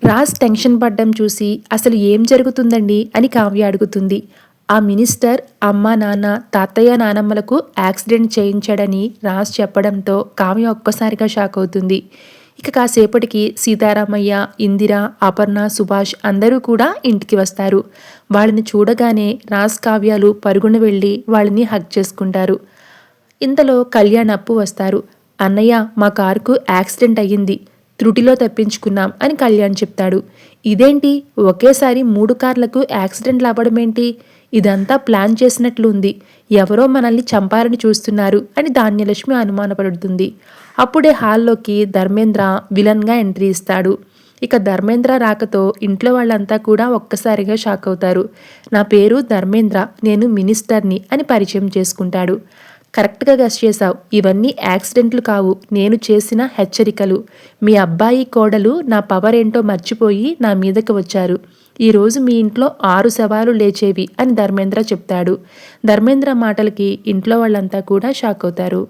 Raj tension పడ్డం చూసి అసలు ఏం జరుగుతుందండి అని కావ్య అడుగుతుంది. ఆ మినిస్టర్ అమ్మ నాన్న తాతయ్య నానమ్మలకు యాక్సిడెంట్ చేయించాడని రాజ్ చెప్పడంతో కావ్య ఒక్కసారిగా షాక్ అవుతుంది. ఇక కాసేపటికి సీతారామయ్య, ఇందిర, అపర్ణ, సుభాష్ అందరూ కూడా ఇంటికి వస్తారు. వాళ్ళని చూడగానే రాజ్ కావ్యాలు పరుగున వెళ్ళి వాళ్ళని హగ్ చేసుకుంటారు. ఇంతలో కళ్యాణ్ అప్పు వస్తారు. అన్నయ్య, మా కారుకు యాక్సిడెంట్ అయ్యింది, త్రుటిలో తప్పించుకున్నాం అని కళ్యాణ్ చెప్తాడు. ఇదేంటి ఒకేసారి 3 కార్లకు యాక్సిడెంట్లు అవ్వడమేంటి? ఇదంతా ప్లాన్ చేసినట్లు ఉంది. ఎవరో మనల్ని చంపాలని చూస్తున్నారు అని ధాన్యలక్ష్మి అనుమానపడుతుంది. అప్పుడే హాల్లోకి ధర్మేంద్ర విలన్గా ఎంట్రీ ఇస్తాడు. ఇక ధర్మేంద్ర రాకతో ఇంట్లో వాళ్ళంతా కూడా ఒక్కసారిగా షాక్ అవుతారు. నా పేరు ధర్మేంద్ర, నేను మినిస్టర్ని అని పరిచయం చేసుకుంటాడు. కరెక్ట్గా గెస్ చేశావు, ఇవన్నీ యాక్సిడెంట్లు కావు, నేను చేసిన హెచ్చరికలు. మీ అబ్బాయి కోడలు నా పవర్ ఏంటో మర్చిపోయి నా మీదకి వచ్చారు. ఈరోజు మీ ఇంట్లో 6 శవాలు లేచేవి అని ధర్మేంద్ర చెప్తాడు. ధర్మేంద్ర మాటలకి ఇంట్లో వాళ్ళంతా కూడా షాక్ అవుతారు.